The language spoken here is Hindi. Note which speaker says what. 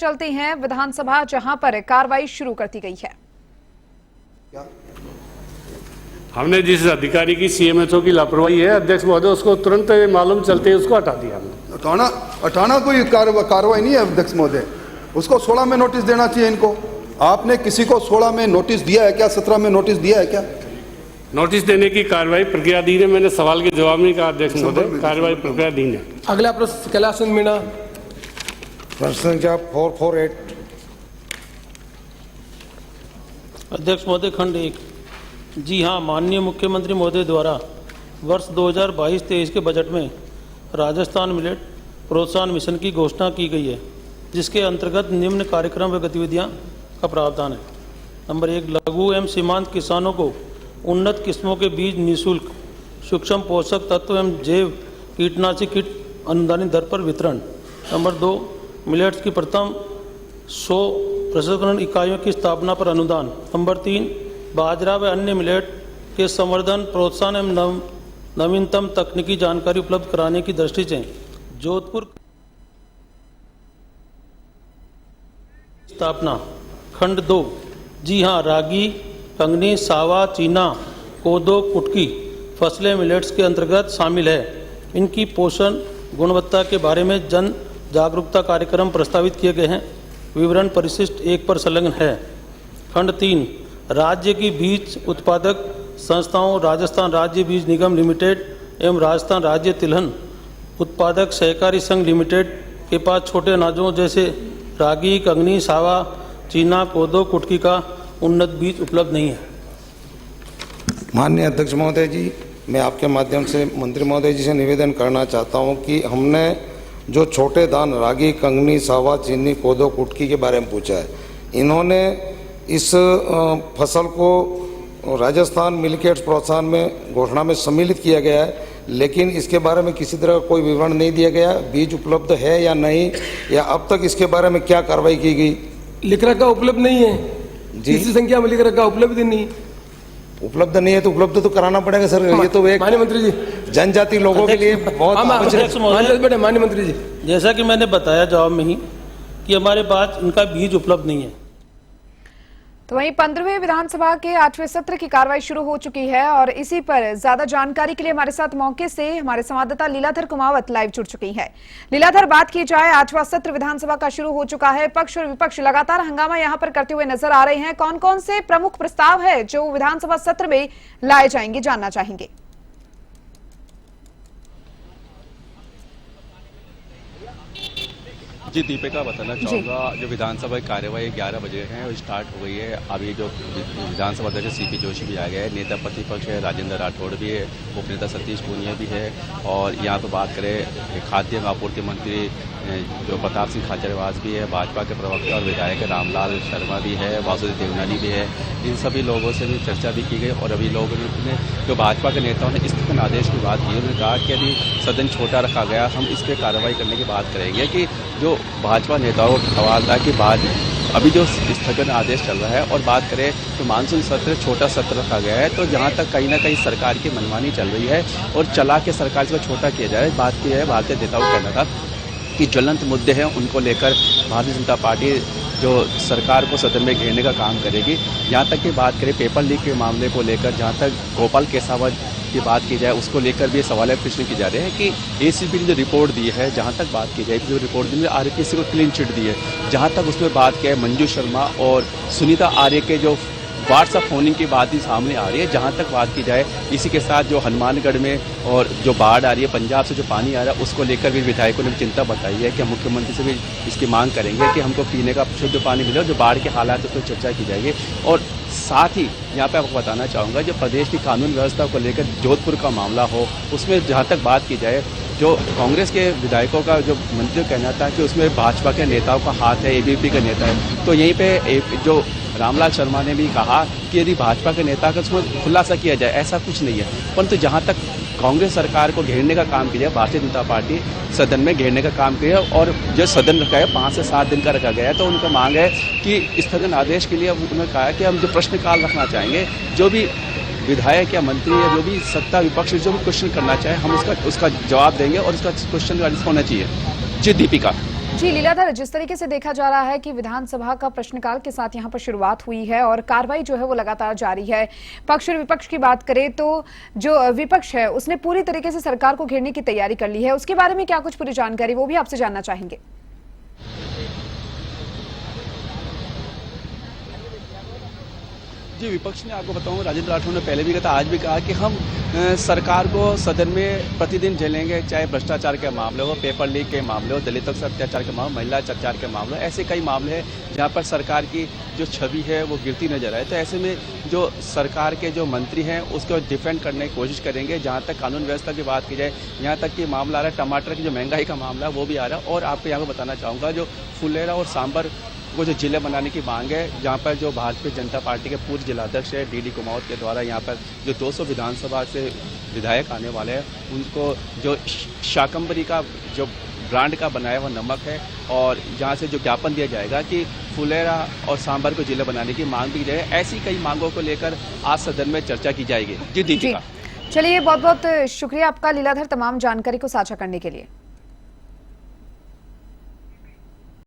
Speaker 1: चलते हैं विधानसभा, जहां पर कार्रवाई शुरू कर दी गई है।
Speaker 2: हमने जिस अधिकारी की सीएमएचओ की लापरवाही है अध्यक्ष महोदय, उसको तुरंत मालूम चलते ही उसको हटा दिया हमने।
Speaker 3: हटाना कोई कार्रवाई नहीं है अध्यक्ष महोदय, उसको 16 में नोटिस देना चाहिए इनको। आपने किसी को 16 में नोटिस दिया है क्या? 17 में नोटिस दिया है क्या?
Speaker 2: नोटिस देने की कार्रवाई प्रक्रियाधीन है। मैंने सवाल के जवाब नहीं कहा अध्यक्ष महोदय, कार्रवाई प्रक्रियाधीन है।
Speaker 4: अगला प्रश्न कैलाश मीणा,
Speaker 5: प्रश्न संख्या 448।
Speaker 6: अध्यक्ष महोदय, खंड 1। जी हाँ, माननीय मुख्यमंत्री महोदय द्वारा वर्ष 2022-23 के बजट में राजस्थान मिलेट प्रोत्साहन मिशन की घोषणा की गई है, जिसके अंतर्गत निम्न कार्यक्रम व गतिविधियां का प्रावधान है। नंबर 1, लघु एवं सीमांत किसानों को उन्नत किस्मों के बीज निःशुल्क, सूक्ष्म पोषक तत्व एवं जैव कीटनाशी किट अनुदानित दर पर वितरण। नंबर 2, मिलेट्स की प्रथम 100 प्रसंस्करण इकाइयों की स्थापना पर अनुदान। नंबर 3, बाजरा व अन्य मिलेट के संवर्धन, प्रोत्साहन एवं नवीनतम तकनीकी जानकारी उपलब्ध कराने की दृष्टि से जोधपुर स्थापना। खंड 2। जी हाँ, रागी, कंगनी, सावा, चीना, कोदो, कुटकी फसलें मिलेट्स के अंतर्गत शामिल है। इनकी पोषण गुणवत्ता के बारे में जन जागरूकता कार्यक्रम प्रस्तावित किए गए हैं। विवरण परिशिष्ट 1 पर संलग्न है। खंड 3, राज्य की बीज उत्पादक संस्थाओं राजस्थान राज्य बीज निगम लिमिटेड एवं राजस्थान राज्य तिलहन उत्पादक सहकारी संघ लिमिटेड के पास छोटे अनाजों जैसे रागी, कंगनी, सावा, चीना, कोदो, कुटकी का उन्नत बीज उपलब्ध नहीं है।
Speaker 5: माननीय अध्यक्ष महोदय जी, मैं आपके माध्यम से मंत्री महोदय जी से निवेदन करना चाहता हूं कि हमने जो छोटे दान रागी, कंगनी, सावा, चीनी, कोदो, कुटकी के बारे में पूछा है। इन्होंने इस फसल को राजस्थान मिलकेट्स प्रोत्साहन में घोषणा में सम्मिलित किया गया है, लेकिन इसके बारे में किसी तरह कोई विवरण नहीं दिया गया। बीज उपलब्ध है या नहीं, या अब तक इसके बारे में क्या कार्रवाई की गई?
Speaker 4: लिख रखा उपलब्ध नहीं है जी, इसी संख्या में लिख रखा उपलब्ध नहीं।
Speaker 5: उपलब्ध नहीं है तो उपलब्ध तो कराना पड़ेगा सर। ये तो एक
Speaker 4: माननीय मंत्री जी,
Speaker 5: जनजाति लोगों के लिए बहुत
Speaker 4: माननीय मंत्री जी,
Speaker 6: जैसा कि मैंने बताया जवाब में ही कि हमारे पास इनका बीज उपलब्ध नहीं है।
Speaker 1: तो वहीं 15वें विधानसभा के 8वें सत्र की कार्रवाई शुरू हो चुकी है और इसी पर ज्यादा जानकारी के लिए हमारे साथ मौके से हमारे संवाददाता लीलाधर कुमावत लाइव जुड़ चुकी है। लीलाधर, बात की जाए 8वां सत्र विधानसभा का शुरू हो चुका है, पक्ष और विपक्ष लगातार हंगामा यहां पर करते हुए नजर आ रहे हैं। कौन कौन से प्रमुख प्रस्ताव है जो विधानसभा सत्र में लाए जाएंगे, जानना चाहेंगे।
Speaker 7: जी दीपिका, बताना चाहूँगा जो विधानसभा की कार्यवाही 11 बजे है वो स्टार्ट हो गई है। अभी जो विधानसभा अध्यक्ष सीपी जोशी भी आ गए हैं, नेता प्रतिपक्ष है राजेंद्र राठौड़ भी है, उपनेता सतीश पूनिया भी है, और यहाँ पर बात करें खाद्य एवं आपूर्ति मंत्री जो प्रताप सिंह खाचरियावास भी है, भाजपा के प्रवक्ता और विधायक रामलाल शर्मा भी है, वासुदेव देवनानी भी है। इन सभी लोगों से भी चर्चा भी की गई और अभी लोगों ने जो भाजपा के नेताओं ने स्थगन आदेश की बात की, उन्होंने कहा कि अभी सदन छोटा रखा गया, हम इस पर कार्रवाई करने की बात करेंगे। कि जो भाजपा नेताओं का सवाल था कि अभी जो स्थगन आदेश चल रहा है और बात करें तो मानसून सत्र छोटा सत्र रखा गया है, तो जहाँ तक कहीं ना कहीं सरकार की मनमानी चल रही है और चला के सरकार को छोटा किया जा रहा है। बात की है भारतीय नेताओं का कहना था कि ज्वलंत मुद्दे हैं उनको लेकर भारतीय जनता पार्टी जो सरकार को सदन में घेरने का काम करेगी। यहाँ तक की बात करें पेपर लीक के मामले को लेकर, जहाँ तक गोपाल केसावत की बात की जाए उसको लेकर भी सवाल प्रश्न की जा रहे हैं कि एसीबी ने जो रिपोर्ट दी है, जहाँ तक बात की जाए जो रिपोर्ट दी है आरपीसी को क्लीन चिट दी है, जहाँ तक उसमें बात की है मंजू शर्मा और सुनीता आर्य के जो व्हाट्सएप फोनिंग की बात ही सामने आ रही है। जहाँ तक बात की जाए इसी के साथ जो हनुमानगढ़ में और जो बाढ़ आ रही है, पंजाब से जो पानी आ रहा है, उसको लेकर भी विधायकों ने भी चिंता बताई है कि हम मुख्यमंत्री से भी इसकी मांग करेंगे कि हमको पीने का शुद्ध पानी मिले और जो बाढ़ के हालात उस पर चर्चा की जाएगी। और साथ ही यहाँ पे आपको बताना चाहूँगा जो प्रदेश की कानून व्यवस्था को लेकर जोधपुर का मामला हो, उसमें जहाँ तक बात की जाए जो कांग्रेस के विधायकों का जो मंत्री कहना था कि उसमें भाजपा के नेताओं का हाथ है, एबीवीपी का नेता है, तो यहीं पे जो रामलाल शर्मा ने भी कहा कि यदि भाजपा के नेता का उसमें खुलासा किया जाए, ऐसा कुछ नहीं है। परंतु जहाँ तक कांग्रेस सरकार को घेरने का काम किया, भारतीय जनता पार्टी सदन में घेरने का काम किया और जो सदन रखा है 5 से 7 दिन का रखा गया है, तो उनका मांग है कि स्थगन आदेश के लिए उन्होंने कहा है कि हम जो प्रश्नकाल रखना चाहेंगे, जो भी विधायक या मंत्री या जो भी सत्ता विपक्ष जो भी क्वेश्चन करना चाहे हम उसका जवाब देंगे और उसका क्वेश्चन का आंसर होना चाहिए। जी दीपिका।
Speaker 1: जी लीलाधर, जिस तरीके से देखा जा रहा है कि विधानसभा का प्रश्नकाल के साथ यहां पर शुरुआत हुई है और कार्रवाई जो है वो लगातार जारी है। पक्ष और विपक्ष की बात करें तो जो विपक्ष है उसने पूरी तरीके से सरकार को घेरने की तैयारी कर ली है। उसके बारे में क्या कुछ पूरी जानकारी, वो भी आपसे जानना चाहेंगे।
Speaker 7: जी, विपक्ष ने आपको बताऊं, राजेंद्र राठौड़ ने पहले भी कहा, आज भी कहा कि हम सरकार को सदन में प्रतिदिन झेलेंगे, चाहे भ्रष्टाचार के मामले हो, पेपर लीक के मामले हो, दलितों से अत्याचार के मामले, महिला अत्याचार के मामले, ऐसे कई मामले हैं जहां पर सरकार की जो छवि है वो गिरती नजर आए। तो ऐसे में जो सरकार के जो मंत्री हैं उसको डिफेंड करने की कोशिश करेंगे। जहाँ तक कानून व्यवस्था की बात की जाए, यहाँ तक कि मामला आ रहा है टमाटर की जो महंगाई का मामला है वो भी आ रहा है। और आपको यहाँ पर बताना चाहूँगा, जो फुलेरा और सांबर वो जो जिले बनाने की मांग है, जहाँ पर जो भारतीय जनता पार्टी के पूर्व जिलाध्यक्ष है डी कुमावत के द्वारा यहाँ पर जो 200 विधानसभा से विधायक आने वाले हैं, उनको जो शाकंभरी का जो ब्रांड का बनाया हुआ नमक है, और यहाँ से जो ज्ञापन दिया जाएगा कि फुलेरा और सांबर को जिले बनाने की मांग की जाए। ऐसी कई मांगों को लेकर आज सदन में चर्चा की जाएगी। जी दीपिका।
Speaker 1: चलिए, बहुत बहुत शुक्रिया आपका लीलाधर, तमाम जानकारी को साझा करने के लिए।